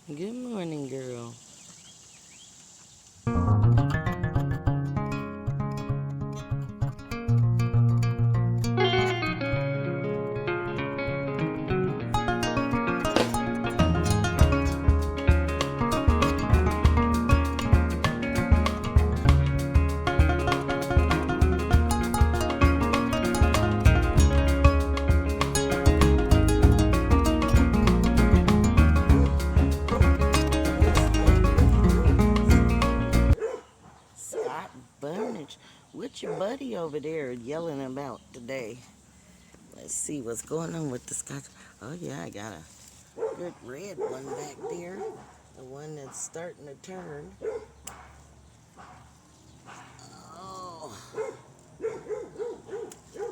Good morning, girl. Scott Burnage, what's your buddy over there yelling about today? Let's see what's going on with the Scott. Oh, yeah, I got a good red one back there. The one that's starting to turn. Oh,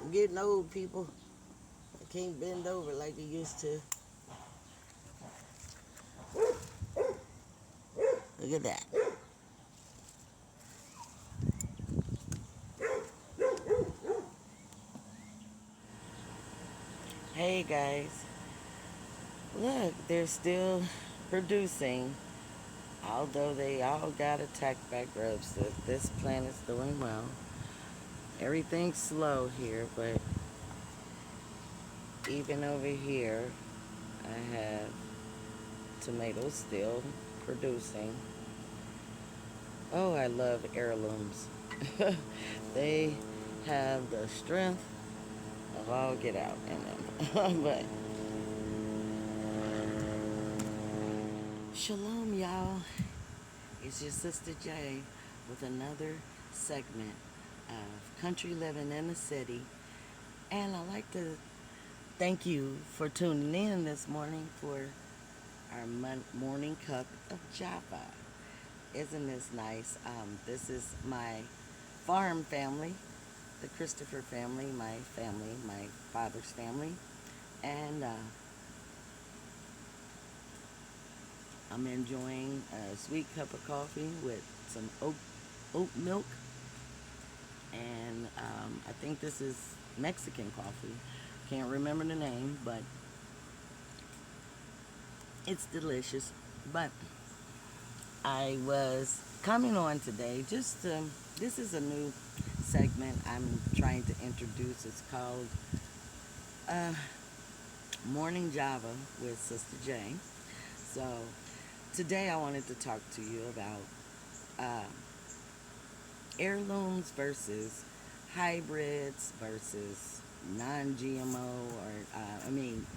I'm getting old, people. I can't bend over like I used to. Look at that. Hey, guys. Look, they're still producing. Although they all got attacked by grubs, this planet's doing well. Everything's slow here, but even over here, I have tomatoes still producing. Oh, I love heirlooms. They have the strength of all get out in them. But shalom, y'all. It's your sister Jay with another segment of Country Living in the City. And I'd like to thank you for tuning in this morning for our morning cup of Java. Isn't this nice? This is my farm family, the Christopher family, my father's family. And I'm enjoying a sweet cup of coffee with some oat milk. And I think this is Mexican coffee. Can't remember the name, but it's delicious. But I was coming on today this is a new segment I'm trying to introduce. It's called uh, Morning Java with Sister J. So today I wanted to talk to you about uh, heirlooms versus hybrids versus non-GMO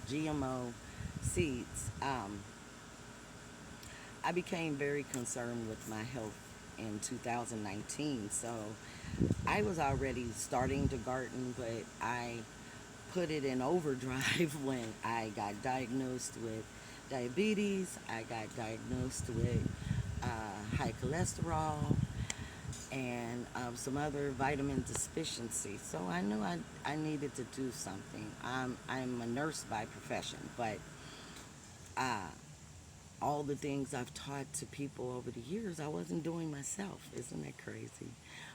GMO seeds. I became very concerned with my health in 2019, so I was already starting to garden, but I put it in overdrive when I got diagnosed with diabetes. I got diagnosed with high cholesterol and some other vitamin deficiency. So I knew I needed to do something. I'm a nurse by profession, but uh, all the things I've taught to people over the years, I wasn't doing myself. Isn't that crazy?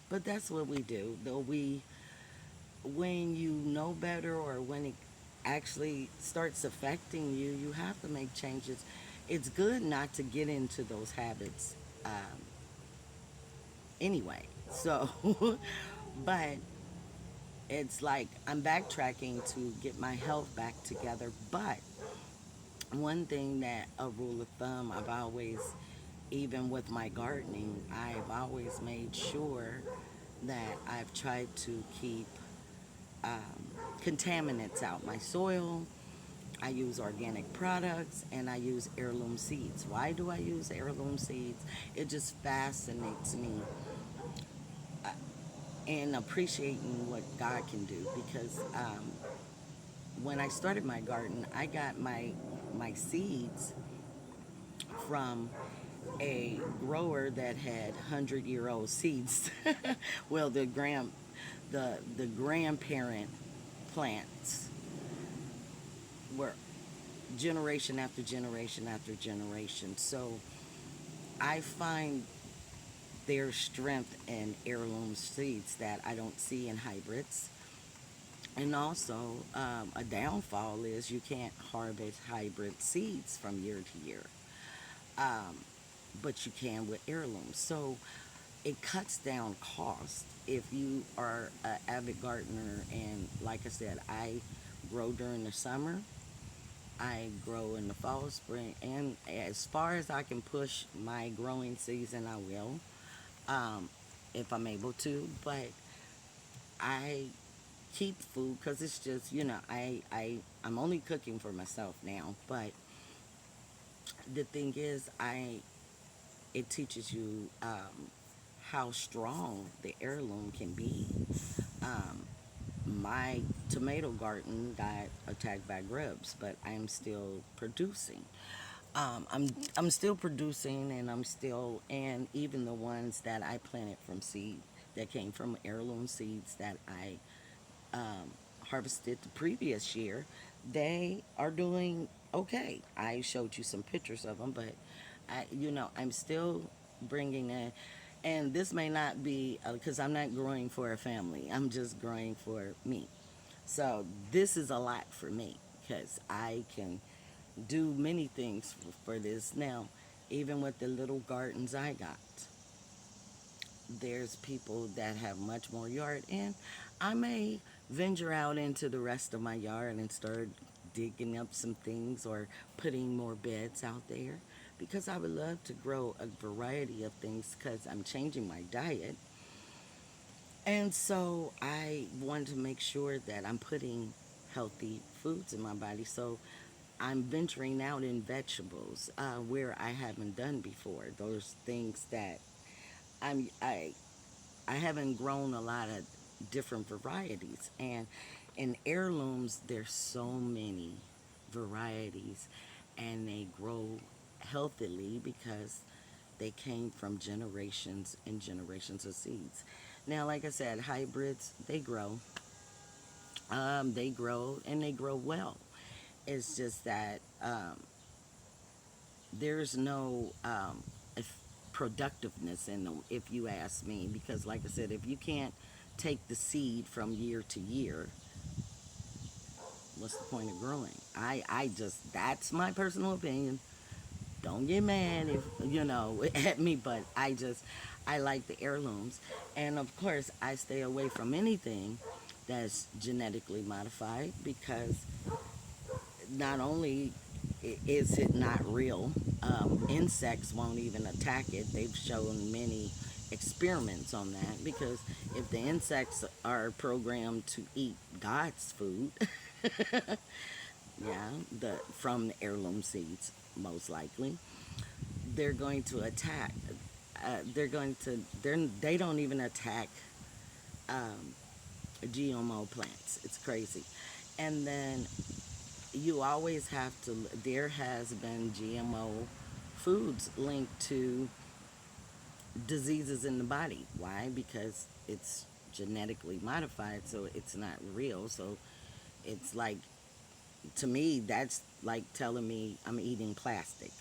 But that's what we do. Though when you know better or when it actually starts affecting you, you have to make changes. It's good not to get into those habits anyway. So, but it's like I'm backtracking to get my health back together. But one thing that a rule of thumb I've always, even with my gardening, I've always made sure that I've tried to keep contaminants out my soil. I use organic products and I use heirloom seeds. Why do I use heirloom seeds? It just fascinates me in appreciating what God can do because when I started my garden, I got my seeds from a grower that had 100-year-old seeds. Well, the grandparent plants were generation after generation after generation. So I find their strength in heirloom seeds that I don't see in hybrids. And also, a downfall is you can't harvest hybrid seeds from year to year. um, but you can with heirlooms. So it cuts down cost if you are an avid gardener. And like I said, I grow during the summer, I grow in the fall, spring, and as far as I can push my growing season, I will, um, if I'm able to. But I keep food because it's just, I'm only cooking for myself now. But the thing is, it teaches you how strong the heirloom can be. Um, my tomato garden got attacked by grubs, but I'm still producing. I'm still producing, and and even the ones that I planted from seed that came from heirloom seeds that I um, harvested the previous year, they are doing okay. I showed you some pictures of them, but I'm still bringing in, and this may not be because I'm not growing for a family. I'm just growing for me. So this is a lot for me because I can do many things for this now. Even with the little gardens I got, there's people that have much more yard, and I may venture out into the rest of my yard and start digging up some things or putting more beds out there because I would love to grow a variety of things because I'm changing my diet. And so I wanted to make sure that I'm putting healthy foods in my body. So I'm venturing out in vegetables where I haven't done before. Those things that I'm I haven't grown a lot of different varieties. And in heirlooms, there's so many varieties, and they grow healthily because they came from generations and generations of seeds. Now, like I said, hybrids, they grow, and they grow well. It's just that there's no productiveness in them, if you ask me, because like I said, if you can't take the seed from year to year, what's the point of growing? I just, that's my personal opinion. Don't get mad if at me, but I like the heirlooms. And of course I stay away from anything that's genetically modified because not only is it not real, insects won't even attack it. They've shown many experiments on that because if the insects are programmed to eat God's food, yeah, from the heirloom seeds, most likely, they're going to attack. They don't even attack um, GMO plants. It's crazy. And then you always have to, there has been GMO foods linked to diseases in the body. Why? Because it's genetically modified, so it's not real. So it's like, to me, that's like telling me I'm eating plastic.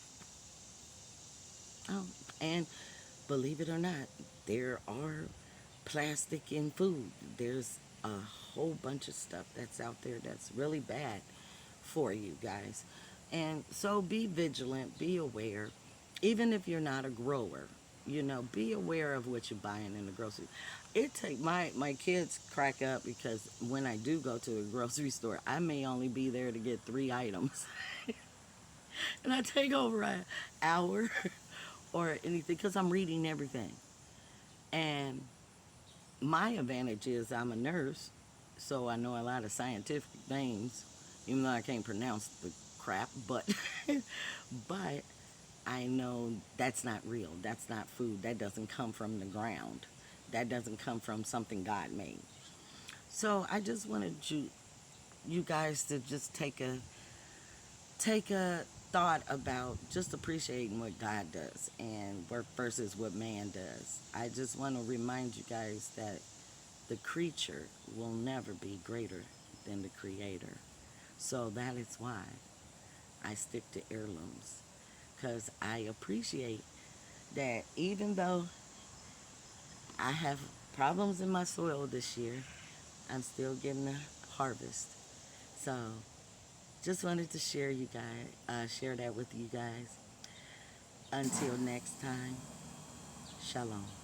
Oh, and believe it or not, there are plastic in food. There's a whole bunch of stuff that's out there that's really bad for you guys. And so be vigilant, be aware, even if you're not a grower. Be aware of what you're buying in the grocery. My kids crack up because when I do go to the grocery store, I may only be there to get 3 items, and I take over an hour or anything because I'm reading everything. And my advantage is I'm a nurse, so I know a lot of scientific things, even though I can't pronounce the crap. But but I know that's not real. That's not food. That doesn't come from the ground. That doesn't come from something God made. So I just wanted you guys to just take a thought about just appreciating what God does and work versus what man does. I just want to remind you guys that the creature will never be greater than the creator. So that is why I stick to heirlooms, because I appreciate that even though I have problems in my soil this year, I'm still getting a harvest. So just wanted to share that with you guys. Until next time, shalom.